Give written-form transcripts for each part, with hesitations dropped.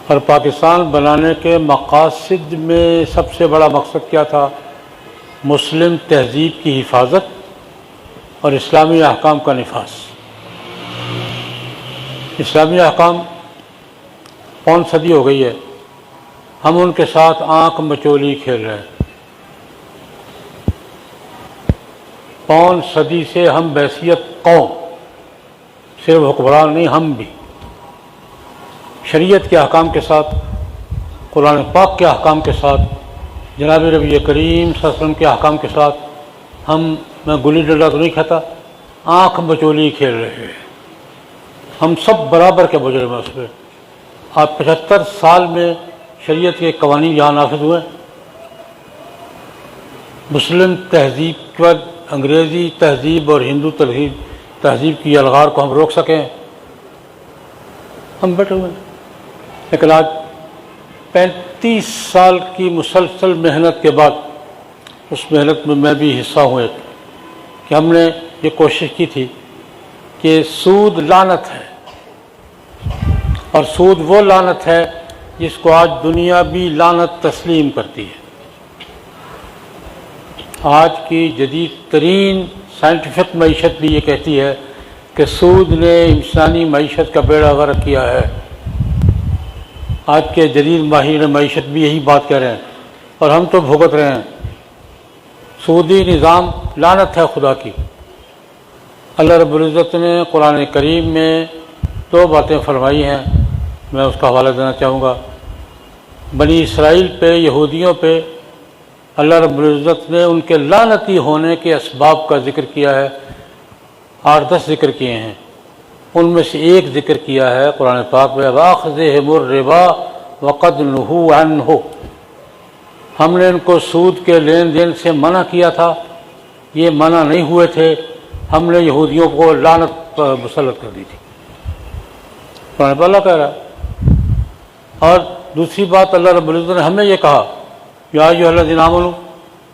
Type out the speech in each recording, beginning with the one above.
اور پاکستان بنانے کے مقاصد میں سب سے بڑا مقصد کیا تھا؟ مسلم تہذیب کی حفاظت اور اسلامی احکام کا نفاذ۔ اسلامی احکام پون صدی ہو گئی ہے، ہم ان کے ساتھ آنکھ مچولی کھیل رہے ہیں۔ پون صدی سے ہم بحیثیت قوم، صرف حکمران نہیں، ہم بھی شریعت کے احکام کے ساتھ، قرآن پاک کے احکام کے ساتھ، جناب نبی کریم صلی اللہ علیہ وسلم کے احکام کے ساتھ میں گلی ڈنڈا تو نہیں کھاتا، آنکھ مچولی کھیل رہے ہیں۔ ہم سب برابر کے مجرم ہیں اس پہ۔ آج 75 سال میں شریعت کے قوانین یہاں نافذ ہوئے، مسلم تہذیب پر انگریزی تہذیب اور ہندو تہذیب کی الغار کو ہم روک سکیں، ہم بیٹھے ہوئے ہیں۔ لیکن آج 35 سال کی مسلسل محنت کے بعد، اس محنت میں بھی حصہ ہوں ایک، کہ ہم نے یہ کوشش کی تھی کہ سود لعنت ہے، اور سود وہ لعنت ہے جس کو آج دنیا بھی لعنت تسلیم کرتی ہے۔ آج کی جدید ترین سائنٹیفک معیشت بھی یہ کہتی ہے کہ سود نے انسانی معیشت کا بیڑا غرق کیا ہے۔ آج کے جدید ماہرین معیشت بھی یہی بات کہہ رہے ہیں، اور ہم تو بھگت رہے ہیں۔ سودی نظام لعنت ہے خدا کی۔ اللہ رب العزت نے قرآن کریم میں 2 باتیں فرمائی ہیں، میں اس کا حوالہ دینا چاہوں گا۔ بنی اسرائیل پہ، یہودیوں پہ اللہ رب العزت نے ان کے لعنتی ہونے کے اسباب کا ذکر کیا ہے، 8-10 ذکر کیے ہیں۔ ان میں سے ایک ذکر کیا ہے قرآن پاک میں، وَأَخْذِهِمُ الرِّبَا وَقَدْ نُهُوا عَنْهُ، ہم نے ان کو سود کے لین دین سے منع کیا تھا، یہ منع نہیں ہوئے تھے، ہم نے یہودیوں کو لعنت پر مسلط کر دی تھی۔ قرآن پاک اللہ کہہ رہا ہے۔ اور دوسری بات اللہ رب العزت نے ہمیں یہ کہا، یا ایھا الذین آمنوا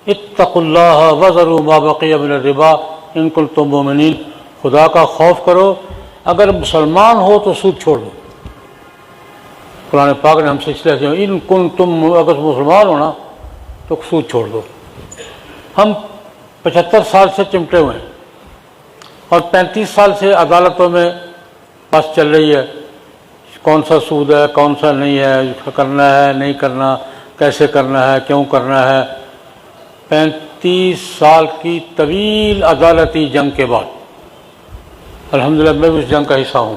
اتقوا اللہ وذروا ما بقی من الربا ان کنتم مؤمنین، خدا کا خوف کرو، اگر مسلمان ہو تو سود چھوڑ دو۔ قرآن پاک نے ہم سے اس لیے ان کنتم، اگر مسلمان ہو نا تو سود چھوڑ دو۔ ہم 75 سال سے چمٹے ہوئے ہیں، اور 35 سال سے عدالتوں میں بس چل رہی ہے، کون سا سود ہے، کون سا نہیں ہے، کرنا ہے نہیں کرنا، کیسے کرنا ہے، کیوں کرنا ہے۔ 35 سال کی طویل عدالتی جنگ کے بعد، الحمدللہ میں بھی اس جنگ کا حصہ ہوں،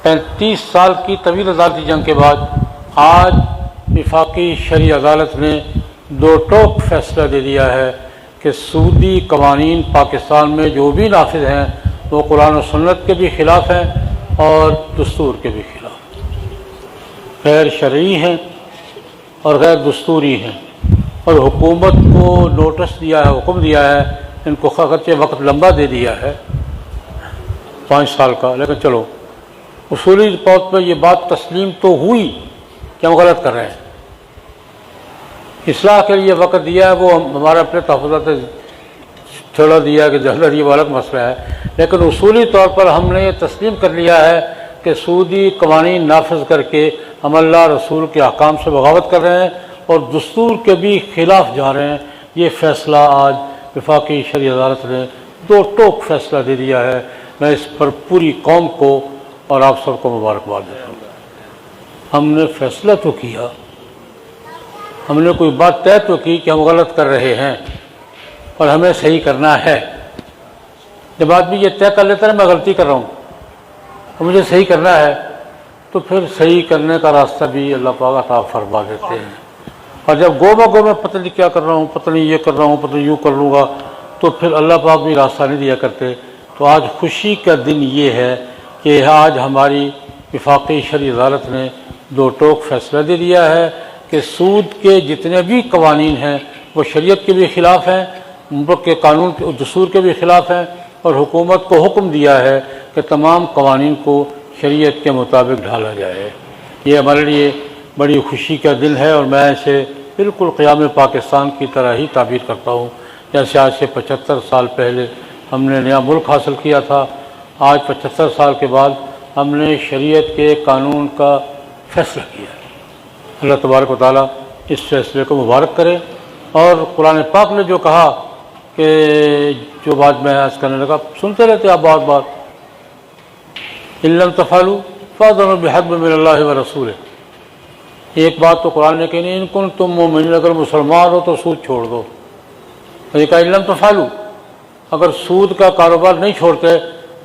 35 سال کی طویل عدالتی جنگ کے بعد آج وفاقی شرعی عدالت نے 2 ٹوک فیصلہ دے دیا ہے کہ سودی قوانین پاکستان میں جو بھی نافذ ہیں وہ قرآن و سنت کے بھی خلاف ہیں اور دستور کے بھی خلاف، غیر شرعی ہیں اور غیر دستوری ہیں۔ اور حکومت کو نوٹس دیا ہے، حکم دیا ہے، ان کو اگرچہ وقت لمبا دے دیا ہے 5 سال کا، لیکن چلو اصولی طور پر یہ بات تسلیم تو ہوئی کہ ہم غلط کر رہے ہیں۔ اصلاح کے لیے وقت دیا ہے، وہ ہمارے اپنے تحفظات چھوڑا دیا کہ جہلر یہ الگ مسئلہ ہے، لیکن اصولی طور پر ہم نے یہ تسلیم کر لیا ہے کہ سودی قوانین نافذ کر کے ہم اللہ رسول کے احکام سے بغاوت کر رہے ہیں اور دستور کے بھی خلاف جا رہے ہیں۔ یہ فیصلہ آج وفاقی شرعی عدالت نے 2 ٹوک فیصلہ دے دیا ہے۔ میں اس پر پوری قوم کو اور آپ سب کو مبارکباد دیتا ہوں۔ ہم نے فیصلہ تو کیا، ہم نے کوئی بات طے تو کی کہ ہم غلط کر رہے ہیں اور ہمیں صحیح کرنا ہے۔ جب آدمی یہ طے کر لیتا ہے میں غلطی کر رہا ہوں اور مجھے صحیح کرنا ہے، تو پھر صحیح کرنے کا راستہ بھی اللہ پاک عطا فرما دیتے ہیں۔ اور جب گو میں پتہ نہیں کیا کر رہا ہوں، پتہ نہیں یہ کر رہا ہوں، پتہ نہیں یوں کر لوں گا، تو پھر اللہ پاک بھی راستہ نہیں دیا کرتے۔ تو آج خوشی کا دن یہ ہے کہ آج ہماری وفاقی شرعی عدالت نے 2 ٹوک فیصلہ دے دیا ہے کہ سود کے جتنے بھی قوانین ہیں وہ شریعت کے بھی خلاف ہیں، ملک کے قانون کے دستور کے بھی خلاف ہیں، اور حکومت کو حکم دیا ہے کہ تمام قوانین کو شریعت کے مطابق ڈھالا جائے۔ یہ ہمارے لیے بڑی خوشی کا دن ہے، اور میں اسے بالکل قیام پاکستان کی طرح ہی تعبیر کرتا ہوں، جیسے آج سے 75 سال پہلے ہم نے نیا ملک حاصل کیا تھا، آج 75 سال کے بعد ہم نے شریعت کے قانون کا فیصلہ کیا ہے۔ اللہ تبارک و تعالیٰ اس فیصلے کو مبارک کرے۔ اور قرآن پاک نے جو کہا کہ جو بات میں عرض کرنے لگا سنتے رہتے آپ بار بار، ان لم تفعلوا فاذنوا بحرب من اللہ ورسولہ، ایک بات تو قرآن نے کہی ان کنتم مؤمنین، اگر مسلمان ہو تو سود چھوڑ دو۔ یہ کہا ان لم تفعلوا، اگر سود کا کاروبار نہیں چھوڑتے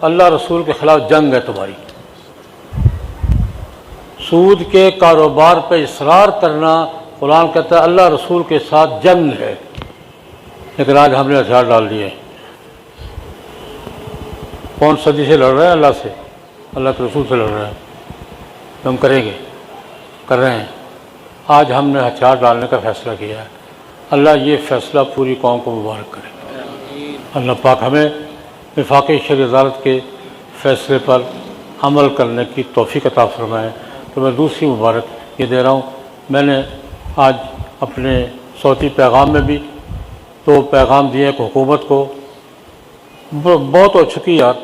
اللہ رسول کے خلاف جنگ ہے تمہاری۔ سود کے کاروبار پہ اصرار کرنا قرآن کہتا ہے اللہ رسول کے ساتھ جنگ ہے، لیکن آج ہم نے ہتھیار ڈال دیے۔ کون صدی سے لڑ رہے ہیں اللہ سے؟ اللہ کے رسول سے لڑ رہے ہیں، ہم کریں گے، کر رہے ہیں۔ آج ہم نے ہتھیار ڈالنے کا فیصلہ کیا ہے۔ اللہ یہ فیصلہ پوری قوم کو مبارک کرے۔ اللہ پاک ہمیں وفاقی شرعی عدالت کے فیصلے پر عمل کرنے کی توفیق عطا فرمائے۔ تو میں دوسری مبارک یہ دے رہا ہوں، میں نے آج اپنے صوتی پیغام میں بھی تو پیغام دیے کہ حکومت کو بہت ہو چکی یار،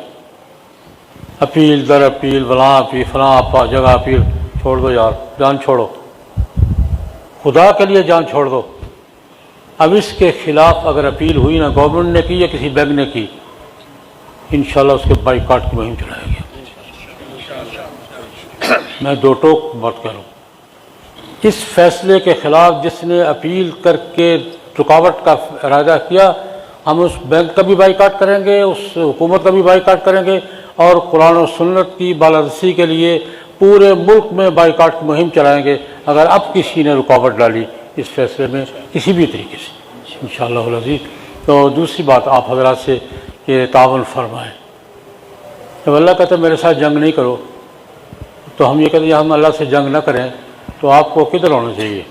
اپیل در اپیل فلاں اپیل فلاں جگہ اپیل، چھوڑ دو یار، جان چھوڑو، خدا کے لیے جان چھوڑ دو۔ اب اس کے خلاف اگر اپیل ہوئی نا گورنمنٹ نے کی یا کسی بینک نے کی، انشاءاللہ اس کے بائیکاٹ کی مہم چلائے گی۔ میں دو ٹوک بات کروں، اس فیصلے کے خلاف جس نے اپیل کر کے رکاوٹ کا ارادہ کیا، ہم اس بینک کا بھی بائیکاٹ کریں گے، اس حکومت کا بھی بائیکاٹ کریں گے، اور قرآن و سنت کی بالادستی کے لیے پورے ملک میں بائیکاٹ کی مہم چلائیں گے اگر اب کسی نے رکاوٹ ڈالی اس فیصلے میں کسی بھی طریقے سے انشاءاللہ العزیز۔ تو دوسری بات آپ حضرات سے کہ تعاون فرمائیں۔ جب اللہ کہتا ہے میرے ساتھ جنگ نہیں کرو، تو ہم یہ کہتے ہیں ہم اللہ سے جنگ نہ کریں، تو آپ کو کدھر ہونا چاہیے؟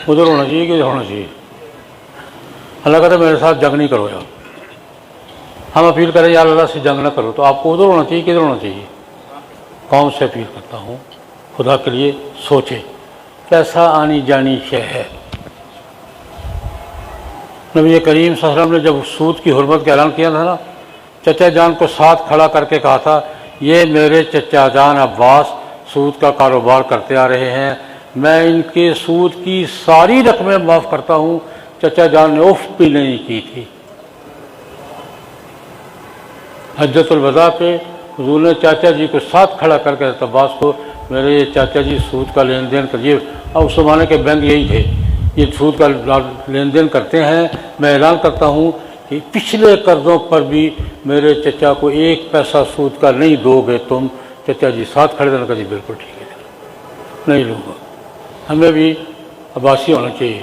ادھر ہونا چاہیے، کدھر ہونا چاہیے؟ اللہ کہتا ہے میرے ساتھ جنگ نہیں کرو یار، ہم اپیل کریں یار اللہ سے جنگ نہ کرو، تو آپ کو ادھر ہونا چاہیے، کدھر ہونا چاہیے؟ قوم سے اپیل کرتا ہوں خدا کے لیے سوچے، پیسہ آنی جانی شے ہے۔ نبی کریم صلی اللہ علیہ وسلم نے جب سود کی حرمت کا اعلان کیا تھا نا، چچا جان کو ساتھ کھڑا کر کے کہا تھا یہ میرے چچا جان عباس سود کا کاروبار کرتے آ رہے ہیں، میں ان کے سود کی ساری رقمیں معاف کرتا ہوں۔ چچا جان نے اف بھی نہیں کی تھی۔ حجۃ الوداع پہ حضور نے چاچا جی کو ساتھ کھڑا کر کے عباس کو میرے یہ چاچا جی سود کا لین دین کریے، اور اس زمانے کے بینک یہی تھے، یہ سود کا لین دین کرتے ہیں، میں اعلان کرتا ہوں کہ پچھلے قرضوں پر بھی میرے چچا کو ایک پیسہ سود کا نہیں دو گے تم۔ چچا جی ساتھ کھڑے رہنے کا جی بالکل ٹھیک ہے، نہیں لوں گا۔ ہمیں بھی عباسی ہونا چاہیے۔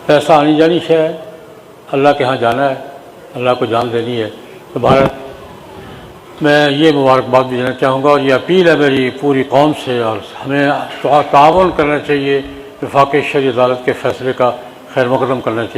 پیسہ آنی جانی شے ہے، اللہ کے ہاں جانا ہے، اللہ کو جان دینی ہے۔ تو بھارت میں یہ مبارکباد بھی دینا چاہوں گا، اور یہ اپیل ہے میری پوری قوم سے، اور ہمیں تعاون کرنا چاہیے، وفاقی شرعی عدالت کے فیصلے کا خیر مقدم کرنا چاہیے۔